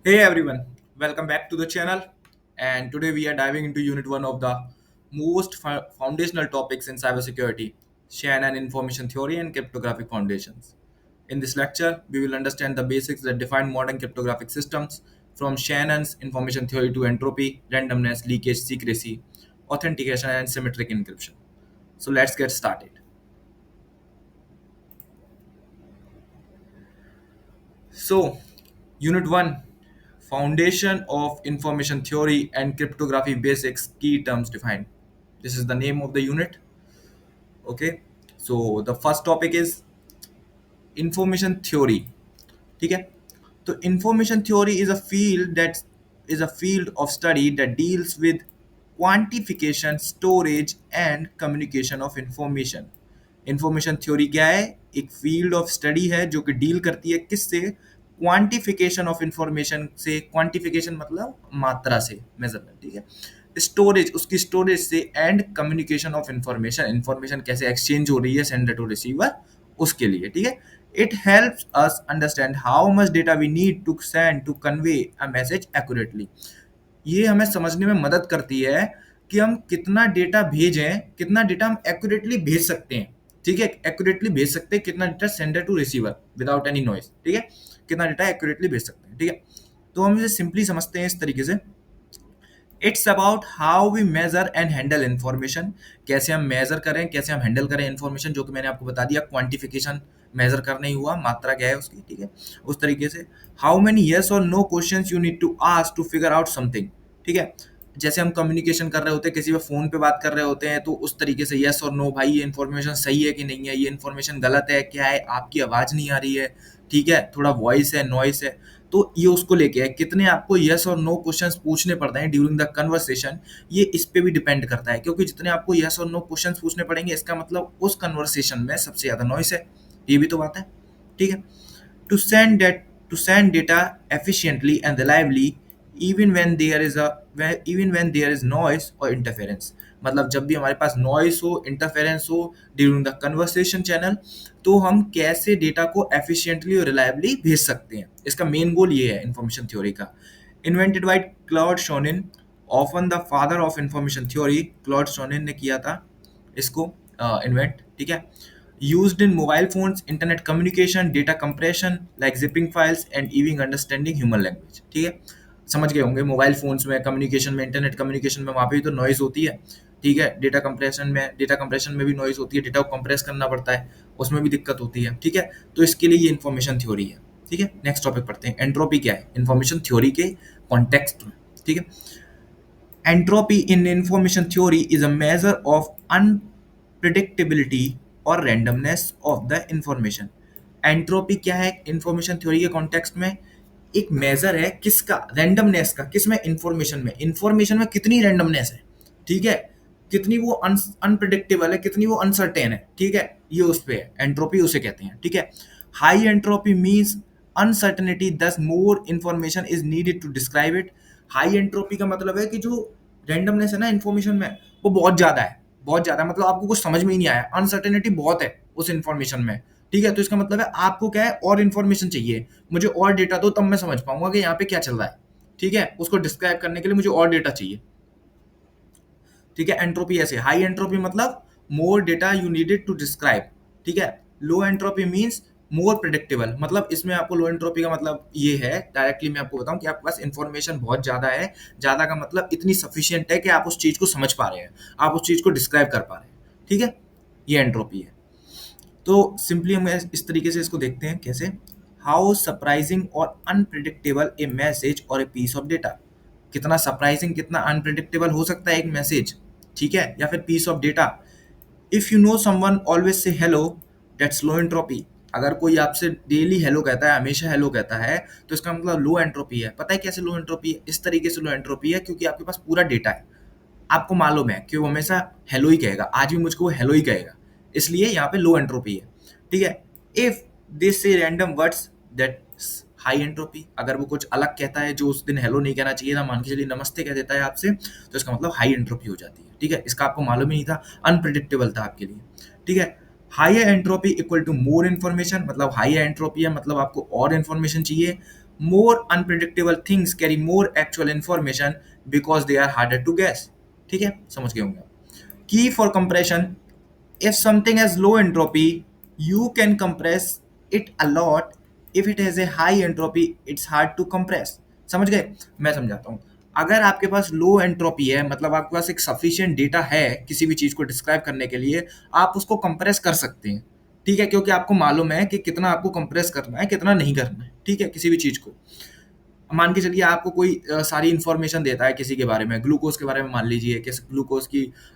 Hey everyone, welcome back to the channel. And today we are diving into Unit 1 of the most foundational topics in cybersecurity, Shannon Information Theory and Cryptographic Foundations. In this lecture, we will understand the basics that define modern cryptographic systems from Shannon's information theory to entropy, randomness, leakage, secrecy, authentication, and symmetric encryption. So let's get started. So, Unit 1, Foundation of Information Theory and Cryptography Basics, Key Terms Defined. This is the name of the unit. Okay. So, the first topic is Information Theory. ठीक है. तो information theory is a field of study that deals with quantification, storage and communication of information. Information theory क्या है? एक field of study है जो कि deal करती है किससे? क्वांटिफिकेशन ऑफ इंफॉर्मेशन से. क्वांटिफिकेशन मतलब मात्रा से, मेजरमेंट. ठीक है. स्टोरेज, उसकी स्टोरेज से, and communication of information, information कैसे एक्सचेंज हो रही है सेंडर टू रिसीवर, उसके लिए. ठीक है. It helps us understand how much data we need to send to convey a message accurately. ये हमें समझने में मदद करती है कि हम कितना डेटा भेजें, कितना डेटा हम एक्यूरेटली भेज सकते हैं. ठीक है, एक्यूरेटली भेज सकते हैं कितना data sender to receiver without any noise. ठीक है, कितना डेटा एक्यूरेटली भेज सकते हैं. ठीक है, तो हम इसे सिंपली समझते हैं इस तरीके से. It's about how we measure and handle information. कैसे हम मेजर करें, कैसे हम हैंडल करें इन्फॉर्मेशन, जो कि मैंने आपको बता दिया. क्वांटिफिकेशन, मेजर करना ही हुआ, मात्रा क्या है उसकी. ठीक है, उस तरीके से. How many yes or no questions you need to ask to figure out something. ठीक है, जैसे हम कम्युनिकेशन कर रहे होते हैं, किसी पे फोन पे बात कर रहे होते हैं, तो उस तरीके से यस और नो, भाई ये इन्फॉर्मेशन सही है कि नहीं है, ये इन्फॉर्मेशन गलत है, क्या है, आपकी आवाज नहीं आ रही है, ठीक है, थोड़ा वॉइस है, नॉइस है. तो ये उसको लेके है. कितने आपको यस और नो क्वेश्चंस पूछने पड़ते हैं ड्यूरिंग द कन्वर्सेशन, ये इस पे भी डिपेंड करता है. क्योंकि जितने आपको यस और नो क्वेश्चंस पूछने पड़ेंगे, इसका मतलब उस कन्वर्सेशन में सबसे ज्यादा नॉइस है. ये भी तो बात है. ठीक है. to send that to send data efficiently and reliably even when there is a even when there is noise or interference. मतलब जब भी हमारे पास नॉइस हो, इंटरफेरेंस हो ड्यूरिंग द कन्वर्सेशन चैनल, तो हम कैसे डेटा को एफिशिएंटली और रिलायबली भेज सकते हैं. इसका मेन गोल ये है इंफॉर्मेशन थ्योरी का. Invented by Claude Shannon, often the father of information theory. Claude Shannon ने किया था इसको इन्वेंट. ठीक है. Used in mobile phones, internet communication, data compression like zipping files and even understanding human language. ठीक है, समझ गए होंगे. मोबाइल फोन्स में कम्युनिकेशन में, इंटरनेट कम्युनिकेशन में, वहाँ पे भी तो नॉइज होती है. ठीक है, डेटा कंप्रेशन में भी नॉइज होती है, डेटा को कंप्रेस करना पड़ता है, उसमें भी दिक्कत होती है. ठीक है, तो इसके लिए ये इन्फॉर्मेशन थ्योरी है. ठीक है, नेक्स्ट टॉपिक पढ़ते हैं. एंट्रोपी क्या है इन्फॉर्मेशन थ्योरी के कॉन्टेक्स्ट में. ठीक है. Entropy in information theory is a measure of unpredictability और randomness of the information. Entropy क्या है इंफॉर्मेशन थ्योरी के कॉन्टेक्स्ट में? एक मेजर है किसका? रैंडमनेस का. किसमें? इंफॉर्मेशन में. इंफॉर्मेशन में कितनी रैंडमनेस है. ठीक है, कितनी वो अनप्रिडिक्टेबल है, कितनी वो अनसर्टेन है. ठीक है, ये उस पे है. एंट्रोपी उसे कहते हैं. ठीक है. High entropy means uncertainty, thus more information is needed to describe it. High entropy का मतलब है कि जो रैंडमनेस है ना इन्फॉर्मेशन में, वो बहुत ज्यादा है. बहुत ज्यादा मतलब आपको कुछ समझ में ही नहीं आया, अनसर्टेनिटी बहुत है उस इन्फॉर्मेशन में. ठीक है, तो इसका मतलब है आपको क्या है, और इन्फॉर्मेशन चाहिए, मुझे और डेटा दो, तब मैं समझ पाऊंगा कि यहाँ पे क्या चल रहा है. ठीक है, उसको डिस्क्राइब करने के लिए मुझे और डेटा चाहिए. ठीक है, एंट्रोपी ऐसे. हाई एंट्रोपी मतलब more data you needed to describe. ठीक है. Low entropy means more predictable. मतलब इसमें आपको लो एंट्रोपी का मतलब ये है, डायरेक्टली मैं आपको बताऊं कि आपके पास इन्फॉर्मेशन बहुत ज्यादा है. ज्यादा का मतलब इतनी सफिशियंट है कि आप उस चीज को समझ पा रहे हैं, आप उस चीज को डिस्क्राइब कर पा रहे हैं. ठीक है, ये एंट्रोपी है. तो सिंपली हम इस तरीके से इसको देखते हैं कैसे. How surprising or unpredictable a message or a piece of data. कितना सरप्राइजिंग, कितना अनप्रिडिक्टेबल हो सकता है एक मैसेज, ठीक है, या फिर piece of data. If you know someone always say hello, that's low entropy. अगर कोई आपसे डेली हेलो कहता है, हमेशा हेलो कहता है, तो इसका मतलब लो एंट्रोपी है. पता है कैसे लो एंट्रोपी है? इस तरीके से लो एंट्रोपी है क्योंकि आपके पास पूरा डेटा है, आपको मालूम है कि वो हमेशा हेलो ही कहेगा, आज भी मुझको वो हेलो ही कहेगा, इसलिए यहाँ पे लो एंट्रोपी है. ठीक है. इफ दिस से random words, that high entropy. अगर वो कुछ अलग कहता है जो उस दिन हेलो नहीं कहना चाहिए था, मान के चलिए नमस्ते कह देता है आपसे, तो इसका मतलब हाई एंट्रोपी हो जाती है. ठीक है, इसका आपको मालूम ही नहीं था, अनप्रिडिक्टेबल था आपके लिए. ठीक है. High entropy equal to more information. मतलब हाई एंट्रोपी है मतलब आपको और इन्फॉर्मेशन चाहिए. more unpredictable things carry more actual information because they are harder to guess. ठीक है, समझ गए होंगे आप। Key for compression: if something has low entropy, you can compress it a lot. If it has a high entropy, it's hard to compress. समझ गए? मैं समझाता हूँ। अगर आपके पास लो एंट्रोपी है, मतलब आपके पास एक सफिशिएंट डेटा है किसी भी चीज को डिस्क्राइब करने के लिए, आप उसको कंप्रेस कर सकते हैं। ठीक है, क्योंकि आपको मालूम है कि कितना आपको कंप्रेस करना है, कितना नहीं करना है। ठीक है, किसी भी चीज को मान के चलिए आपको कोई सारी इन्फॉर्मेशन देता है किसी के बारे में, ग्लूकोज के बारे में मान लीजिए कि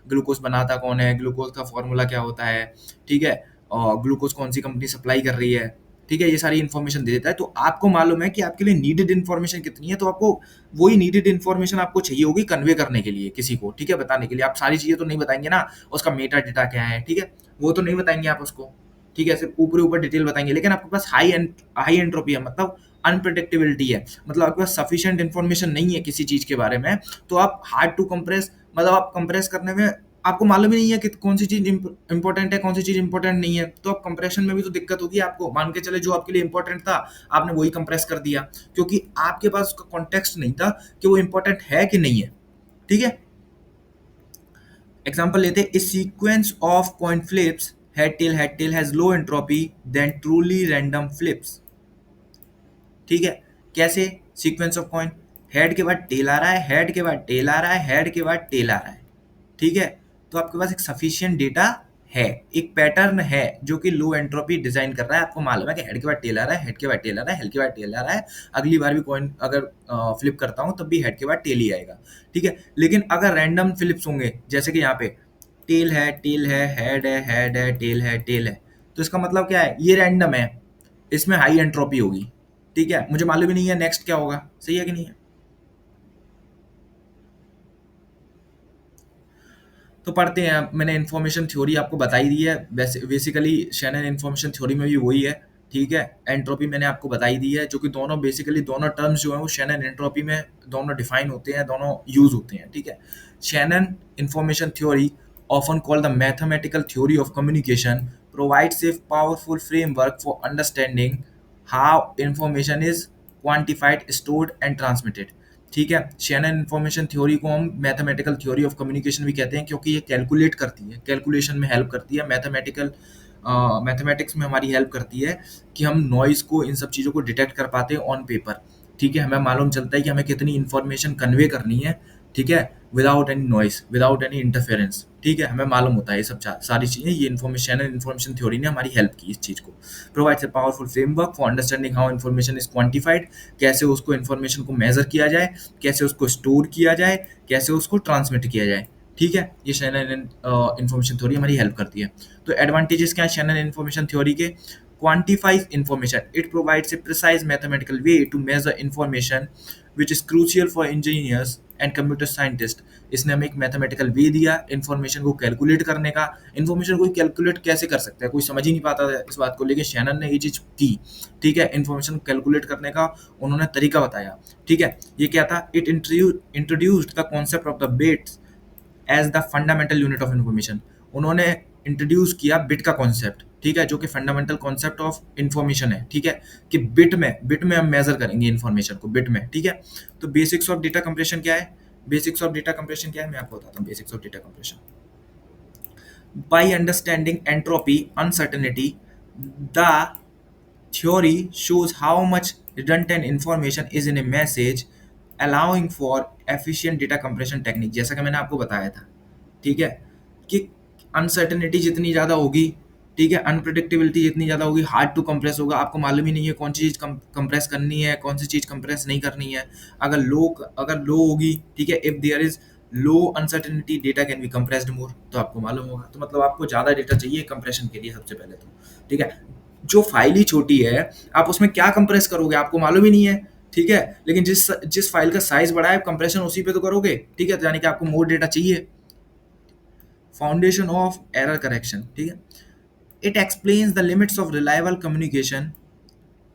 ग्लूकोज बनाता कौन है, ग्लूकोज का फॉर्मूला क्या होता है। ठीक है, और ग्लूकोज कौन सी कंपनी सप्लाई कर रही है। ठीक है, ये सारी इन्फॉर्मेशन दे देता है, तो आपको मालूम है कि आपके लिए नीडेड इन्फॉर्मेशन कितनी है, तो आपको वही नीडेड इन्फॉर्मेशन आपको चाहिए होगी कन्वे करने के लिए किसी को। ठीक है, बताने के लिए आप सारी चीजें तो नहीं बताएंगे ना, उसका मेटा डेटा क्या है। ठीक है, वो तो नहीं बताएंगे आप उसको। ठीक है, सिर्फ ऊपर ऊपर डिटेल बताएंगे, लेकिन आपके पास हाई एंट्रोपी है, मतलब अनप्रिडिक्टेबिलिटी है, मतलब आपके पास सफिशिएंट इन्फॉर्मेशन नहीं है किसी चीज के बारे में, तो आप हार्ड टू कंप्रेस, मतलब आप कंप्रेस करने में आपको मालूम ही नहीं है कि कौन सी चीज इंपॉर्टेंट है, कौन सी चीज इंपॉर्टेंट नहीं है, तो आप कंप्रेशन में भी तो दिक्कत होगी आपको। मान के चले जो आपके लिए इंपॉर्टेंट था आपने वही कंप्रेस कर दिया, क्योंकि आपके पास उसका कॉन्टेक्स्ट नहीं था कि वो इंपॉर्टेंट है कि नहीं है। ठीक है, एग्जाम्पल लेते हैं, इस sequence of coin flips head tail has low entropy than truly random flips. ठीक है, कैसे? सीक्वेंस ऑफ कॉइन, हेड के बाद टेल आ रहा है, हेड के बाद टेल आ रहा है, हेड के बाद टेल आ रहा है। ठीक है, तो आपके पास एक सफिशिएंट डेटा है, एक पैटर्न है जो कि लो एंट्रोपी डिजाइन कर रहा है। आपको मालूम है कि हेड के बाद टेल आ रहा है, हेड के बाद टेल आ रहा है, हेड के बाद टेल आ रहा है, अगली बार भी कॉइन अगर फ्लिप करता हूं तब भी हेड के बाद टेल ही आएगा। ठीक है, लेकिन अगर रैंडम फ्लिप्स होंगे, जैसे कि यहाँ पे टेल है, हेड है, टेल है, तो इसका मतलब क्या है, ये रैंडम है, इसमें हाई एंट्रोपी होगी। ठीक है, मुझे मालूम ही नहीं है नेक्स्ट क्या होगा। सही है कि नहीं है? तो पढ़ते हैं। मैंने इन्फॉर्मेशन थ्योरी आपको बताई दी है, वैसे बेसिकली शैनन इन्फॉर्मेशन थ्योरी में भी वही है। ठीक है, एंट्रोपी मैंने आपको बताई दी है, जो कि दोनों बेसिकली दोनों टर्म्स जो है वो शैनन एंट्रोपी में दोनों डिफाइन होते हैं, दोनों यूज होते हैं। ठीक है, Shannon information theory, often called the mathematical theory of communication, provides a powerful framework for understanding how information is quantified, stored and transmitted. ठीक है, शैनन इन्फॉर्मेशन थ्योरी को हम मैथमेटिकल थ्योरी ऑफ कम्युनिकेशन भी कहते हैं, क्योंकि ये कैलकुलेट करती है, कैलकुलेशन में हेल्प करती है, मैथमेटिक्स में हमारी हेल्प करती है कि हम नॉइज को, इन सब चीज़ों को डिटेक्ट कर पाते हैं ऑन पेपर। ठीक है, हमें मालूम चलता है कि हमें कितनी इन्फॉर्मेशन कन्वे करनी है। ठीक है, without any noise, without any interference. ठीक है, हमें मालूम होता है ये सब सारी चीज़ें। ये इन्फॉर्मेशन थ्योरी ने हमारी हेल्प की इस चीज़ को। Provides a powerful framework for understanding how information is quantified, कैसे उसको इन्फॉर्मेशन को मेजर किया जाए, कैसे उसको स्टोर किया जाए, कैसे उसको ट्रांसमिट किया जाए। ठीक है, ये शैनन इन्फॉर्मेशन थ्योरी हमारी हेल्प करती है। तो एडवांटेजेस क्या है शैनन इन्फॉर्मेशन थ्योरी के? Quantifies information. It provides a precise mathematical way to measure information, which is crucial for engineers and computer scientists. इसने हमें एक मैथमेटिकल वे दिया इन्फॉर्मेशन को कैलकुलेट करने का। इन्फॉर्मेशन को कैलकुलेट कैसे कर सकता है, कोई समझ ही नहीं पाता था इस बात को, लेकिन शैनन ने ये चीज़ की। ठीक है, इन्फॉर्मेशन कैलकुलेट करने का उन्होंने तरीका बताया। ठीक है, ये क्या था? It introduced the concept of the bits as the fundamental unit of information. उन्होंने इंट्रोड्यूस किया बिट का कॉन्सेप्ट। ठीक है, जो कि फंडामेंटल कॉन्सेप्ट ऑफ इन्फॉर्मेशन है। ठीक है, कि बिट में हम मेजर करेंगे इन्फॉर्मेशन को, बिट में। ठीक है, तो बेसिक्स ऑफ डेटा कंप्रेशन क्या है? बेसिक्स ऑफ डेटा कंप्रेशन क्या है, मैं आपको बताता हूँ। Basics of data compression: by understanding entropy uncertainty, the theory shows how much redundant information is in a message, allowing for efficient data compression technique। जैसा कि मैंने आपको बताया था, ठीक है, कि अनसर्टेनिटी जितनी ज़्यादा होगी, ठीक है, अनप्रडिक्टेबिलिटी जितनी ज़्यादा होगी, हार्ड टू कंप्रेस होगा। आपको मालूम ही नहीं है कौन सी चीज़ कंप्रेस करनी है, कौन सी चीज़ कंप्रेस नहीं करनी है। अगर लो होगी, ठीक है, if there is low uncertainty data can be compressed more, तो आपको मालूम होगा। तो मतलब आपको ज़्यादा डेटा चाहिए कंप्रेशन के लिए सबसे पहले तो। ठीक है, जो फाइल ही छोटी है, आप उसमें क्या कंप्रेस करोगे, आपको मालूम ही नहीं है। ठीक है, लेकिन जिस फाइल का साइज बड़ा है, कंप्रेशन उसी पे तो करोगे। ठीक है, तो यानी कि आपको मोर डेटा चाहिए। फाउंडेशन ऑफ एरर करेक्शन, ठीक है, it explains the limits of reliable communication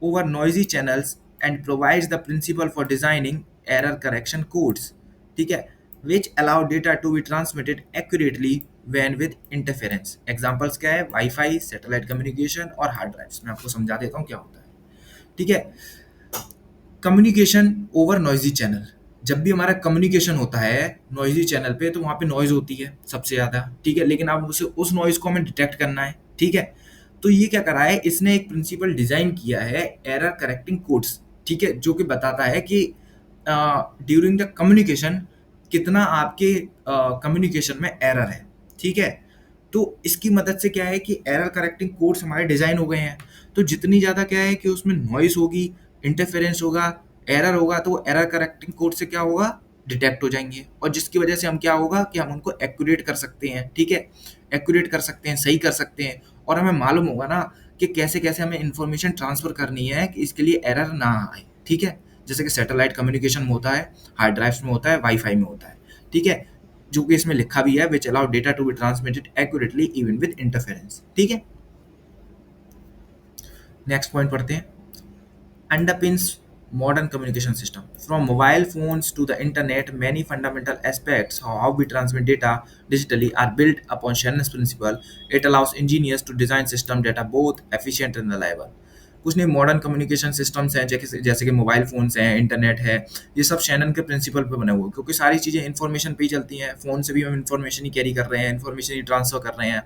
over noisy channels and provides the principle for designing error correction codes, ठीक है, which allow data to be transmitted accurately when with interference। Examples क्या है? Wifi, satellite communication और hard drives. मैं आपको समझा देता हूँ क्या होता है। ठीक है, कम्युनिकेशन ओवर नॉइजी चैनल। जब भी हमारा कम्युनिकेशन होता है नॉइजी चैनल पे तो वहाँ पे नॉइज होती है सबसे ज़्यादा, ठीक है, लेकिन अब उसे उस नॉइज को हमें डिटेक्ट करना है, ठीक है। तो ये क्या करा है, इसने एक प्रिंसिपल डिजाइन किया है, एरर करेक्टिंग कोड्स, ठीक है, जो कि बताता है कि ड्यूरिंग द कम्युनिकेशन कितना आपके कम्युनिकेशन में एरर है, ठीक है। तो इसकी मदद से क्या है कि एरर करेक्टिंग कोड्स हमारे डिजाइन हो गए हैं। तो जितनी ज़्यादा क्या है कि उसमें नॉइस होगी, इंटरफेरेंस होगा, एरर होगा, तो वो एरर करेक्टिंग कोड से क्या होगा, डिटेक्ट हो जाएंगे, और जिसकी वजह से हम क्या होगा कि हम उनको एक्यूरेट कर सकते हैं, ठीक है, एक्यूरेट कर सकते हैं, सही कर सकते हैं। और हमें मालूम होगा ना कि कैसे कैसे हमें इंफॉर्मेशन ट्रांसफर करनी है कि इसके लिए एरर ना आए, ठीक है। जैसे कि सैटेलाइट कम्युनिकेशन में होता है, हार्ड ड्राइव्स में होता है, वाईफाई में होता है, ठीक है, जो कि इसमें लिखा भी है, which allow data to be transmitted accurately even with interference, ठीक है। नेक्स्ट पॉइंट पढ़ते हैं। underpins modern communication system. From mobile phones to the internet, many fundamental aspects of how we transmit data digitally are built upon Shannon's principle. It allows engineers to design systems that are both efficient and reliable. कुछ नहीं, modern communication systems हैं जैसे जैसे कि mobile phones हैं, internet है, ये सब शैनन के प्रिंसिपल पे बने हुए हैं, क्योंकि सारी चीज़ें इन्फॉर्मेशन पे ही चलती हैं। फ़ोन से भी हम इन्फॉर्मेशन ही कैरी कर रहे हैं, इन्फॉर्मेशन ही ट्रांसफ़र कर रहे हैं,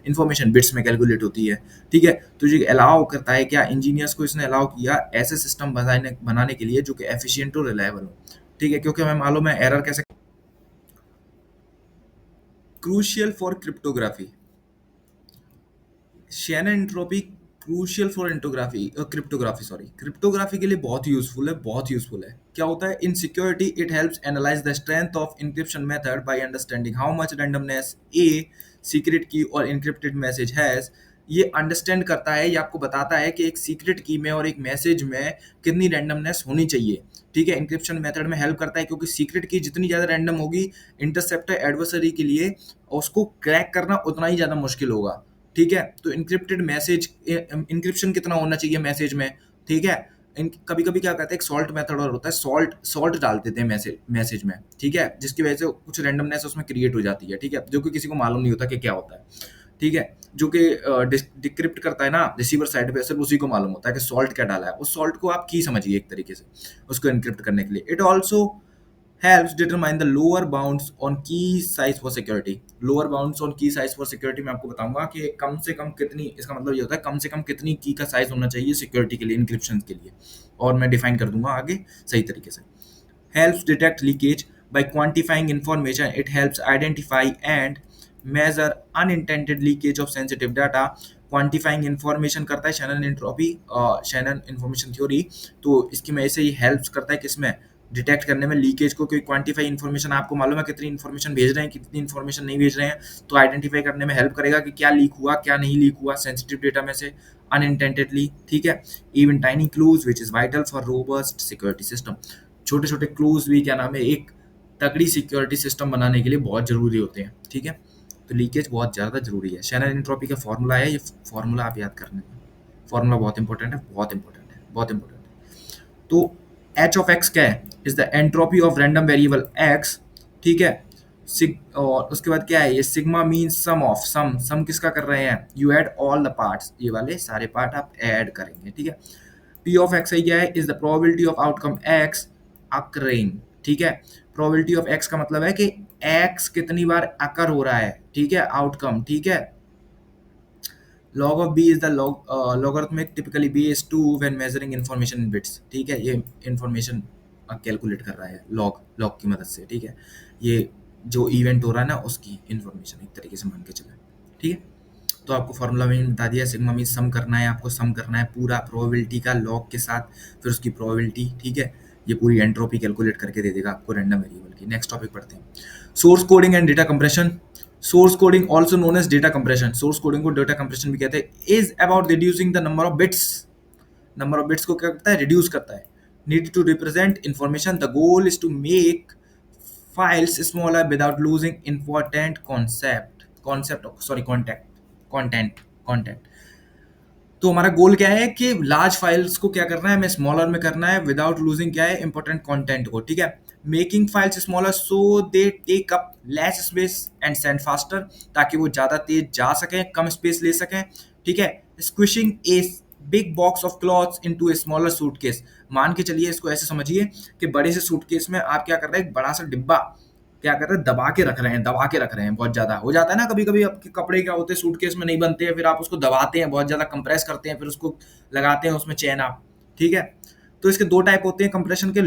इन्फॉर्मेशन बिट्स में कैलकुलेट होती है, ठीक है। तो ये अलाउ करता है, क्या इंजीनियर्स को इसने अलाउ किया ऐसे सिस्टम बनाने बनाने के लिए जो कि एफिशिएंट और रिलायबल हो, ठीक है, क्योंकि हमें मालूम है एरर कैसे। Crucial for cryptography, Shannon entropy crucial for इंटोग्राफी क्रिप्टोग्राफी, सॉरी, क्रिप्टोग्राफी के लिए बहुत यूजफुल है, बहुत यूजफुल है। क्या होता है, in security it helps analyse the strength of encryption method by understanding how much randomness a secret key or encrypted message has. ये अंडरस्टैंड करता है, ये आपको बताता है कि एक सीक्रेट की में और एक मैसेज में कितनी रैंडमनेस होनी चाहिए, ठीक है। इंक्रिप्शन मेथड में हेल्प करता है, क्योंकि सीक्रेट की जितनी ज़्यादा रैंडम होगी इंटरसेप्टर एडवर्सरी के लिए उसको क्रैक करना उतना ही ज़्यादा मुश्किल होगा, ठीक है। तो इनक्रिप्टेड मैसेज, इनक्रिप्शन कितना होना चाहिए मैसेज में, ठीक है। कभी कभी क्या कहते हैं, एक सॉल्ट मेथड और होता है, सॉल्ट सॉल्ट डाल देते हैं मैसेज में, ठीक है, जिसकी वजह से कुछ रैंडमनेस उसमें क्रिएट हो जाती है, ठीक है, जो कि किसी को मालूम नहीं होता कि क्या होता है, ठीक है। जो कि डिक्रिप्ट करता है ना रिसीवर साइड पे, सिर्फ उसी को मालूम होता है कि सॉल्ट क्या डाला है। उस सॉल्ट को आप की समझिए एक तरीके से, उसको इनक्रिप्ट करने के लिए। It also helps determine the lower bounds on key size for security. lower bounds on key size for security मैं आपको बताऊंगा कि कम से कम कितनी, इसका मतलब ये होता है कम से कम कितनी की का साइज होना चाहिए सिक्योरिटी के लिए, इंक्रिप्शन के लिए, और मैं डिफाइन कर दूंगा आगे सही तरीके से। helps detect leakage by quantifying information. It helps identify and measure unintended leakage of sensitive data. Quantifying information करता है Shannon entropy, Shannon information theory. तो इसकी वजह से ये हेल्प्स करता है किसमें, डिटेक्ट करने में लीकेज को, क्योंकि क्वांटिफाई इन्फॉर्मेशन आपको मालूम है कितनी इन्फॉर्मेशन भेज रहे हैं, कितनी इन्फॉर्मेशन नहीं भेज रहे हैं, तो आइडेंटिफाई करने में हेल्प करेगा कि क्या लीक हुआ, क्या नहीं लीक हुआ सेंसिटिव डेटा में से अनइंटेंडेडली, ठीक है। Even tiny clues which is vital for robust security system. छोटे छोटे क्लूज भी क्या नाम है, एक तगड़ी सिक्योरिटी सिस्टम बनाने के लिए बहुत जरूरी होते हैं, ठीक है। तो लीकेज बहुत ज़्यादा जरूरी है। शैनन एंट्रोपी का फॉर्मूला है, ये फॉर्मूला आप याद करने में, फॉर्मूला बहुत इंपॉर्टेंट है, बहुत इंपॉर्टेंट है, बहुत इंपॉर्टेंट है। तो एच ऑफ एक्स क्या है, is the entropy of random variable x, ठीक है। और उसके बाद क्या है, ये सिग्मा मीन्स सम ऑफ, सम किसका कर रहे हैं, you add all the parts, ये वाले सारे पार्ट आप ऐड करेंगे, ठीक है। पी ऑफ एक्स आई क्या है, is the probability of outcome x occurring, ठीक है। प्रोबेबिलिटी ऑफ एक्स का मतलब है कि एक्स कितनी बार अकर हो रहा है, ठीक है, आउटकम, ठीक है। log of b is the logarithmic typically base 2 when measuring information in bits, ठीक है। ये इंफॉर्मेशन कैलकुलेट कर रहा है लॉग की मदद से, ठीक है। ये जो इवेंट हो रहा है ना उसकी इंफॉर्मेशन एक तरीके से मान के चले, ठीक है। तो आपको फार्मूला में बता दिया, सिग्मा मीन सम करना है, आपको सम करना है पूरा प्रोबेबिलिटी का लॉग के साथ, फिर उसकी प्रोबेबिलिटी, ठीक है। ये पूरी एंट्रोपी कैलकुलेट करके दे देगा आपको रैंडम वेरिएबल की। नेक्स्ट टॉपिक पढ़ते हैं, source coding and data compression. Source coding also known as data compression, source coding को डेटा कंप्रेशन भी कहते हैं, is about reducing the number of bits. Number of bits को क्या करता है, रिड्यूस करता है। Need to represent information, the goal is to make files smaller without losing important concept sorry contact content content. तो हमारा गोल क्या है कि लार्ज फाइल्स को क्या करना है, हमें स्मॉलर में करना है विदाउट लूजिंग क्या है, इंपॉर्टेंट कंटेंट को, ठीक है। Making files smaller so they take up less space and send faster, ताकि वो ज़्यादा तेज जा सकें, कम स्पेस ले सकें, ठीक है। Squishing a big box of clothes into a smaller suitcase. मान के चलिए, इसको ऐसे समझिए कि बड़े से सूटकेस में आप क्या कर रहे हैं, एक बड़ा सा डिब्बा क्या कर रहे हैं, दबा के रख रहे हैं, दबा के रख रहे हैं। बहुत ज्यादा हो जाता है ना, कभी कभी आपके कपड़े क्या होते हैं सूटकेस में नहीं बनते हैं, फिर आप उसको दबाते हैं, बहुत ज्यादा कंप्रेस करते हैं, फिर उसको लगाते हैं उसमें चैन आप। ठीक है, तो इसके दो टाइप होते हैं कंप्रेशन के,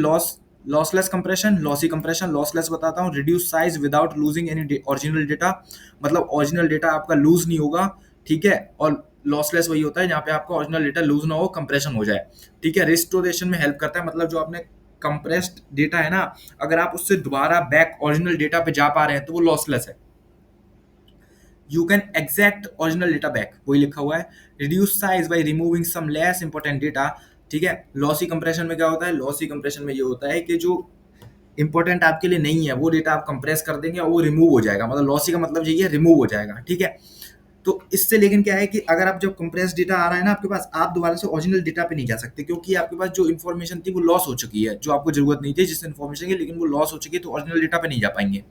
lossless compression, lossy compression. Lossless बताता हूँ, reduce size without losing any original data, मतलब ओरिजिनल डेटा आपका लूज नहीं होगा। ठीक है, और लॉसलेस वही होता है जहाँ पे आपका ओरिजिनल डेटा लूज ना हो, कंप्रेशन हो जाए। ठीक है, रिस्टोरेशन में हेल्प करता है, मतलब जो आपने कंप्रेस्ड डेटा है ना, अगर आप उससे दोबारा बैक ओरिजिनल डेटा पे जा पा रहे हैं तो वो लॉसलेस है। You can exact original data back, वही लिखा हुआ है। Reduce size by removing some less important data. ठीक है, लॉसी कंप्रेशन में क्या होता है, लॉसी कंप्रेशन में ये होता है कि जो इंपॉर्टेंट आपके लिए नहीं है वो डेटा आप कंप्रेस कर देंगे और वो रिमूव हो जाएगा, मतलब लॉसी का मतलब यही है, रिमूव हो जाएगा। ठीक है, तो इससे लेकिन क्या है कि अगर आप जब कंप्रेस डेटा आ रहा है ना आपके पास, आप दोबारा से ओरिजिनल डेटा पे नहीं जा सकते, क्योंकि आपके पास जो इन्फॉर्मेशन थी वो लॉस हो चुकी है, जो आपको जरूरत नहीं थी जिस इन्फॉर्मेशन की, लेकिन वो लॉस हो चुकी है, तो ओरिजिनल डेटा पे नहीं जा पाएंगे।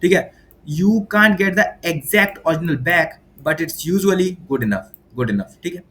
ठीक है, you can't get the exact original back, but it's usually good enough, good enough. ठीक है,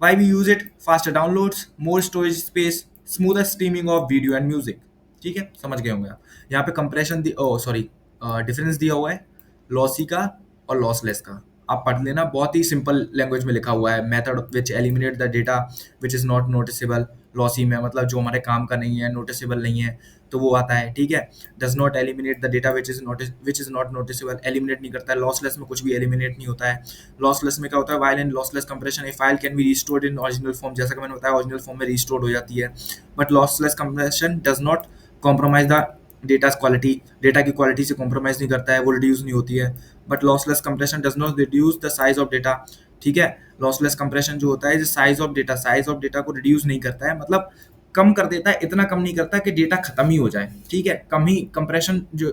why we use it, faster downloads, more storage space, smoother streaming of video and music। ठीक है, समझ गए होंगे आप। यहाँ पे कंप्रेशन दी, ओ सॉरी, डिफरेंस दिया हुआ है लॉसी का और लॉसलेस का, आप पढ़ लेना, बहुत ही सिंपल लैंग्वेज में लिखा हुआ है। Method which eliminate the data which is not noticeable, lossy में मतलब जो हमारे काम का नहीं है, नोटिसेबल नहीं है, तो वो आता है। ठीक है, does not eliminate the data which is not noticeable, eliminate नहीं करता है। लॉसलेस में कुछ भी एलिमिनेट नहीं होता है। लॉसलेस में क्या होता है, while in lossless compression A file can be restored in original form, जैसा कि मैंने बताया ओरिजिनल फॉर्म में रिस्टोर्ड हो जाती है। But lossless compression does not compromise the data quality, data की क्वालिटी से कॉम्प्रोमाइज नहीं करता है, वो रिड्यूस नहीं होती है। But lossless compression does not reduce the size of data. ठीक है, लॉसलेस कंप्रेशन जो होता है जो साइज ऑफ डेटा को रिड्यूस नहीं करता है, मतलब कम कर देता है, इतना कम नहीं करता कि डेटा खत्म ही हो जाए। ठीक है, कम ही कंप्रेशन जो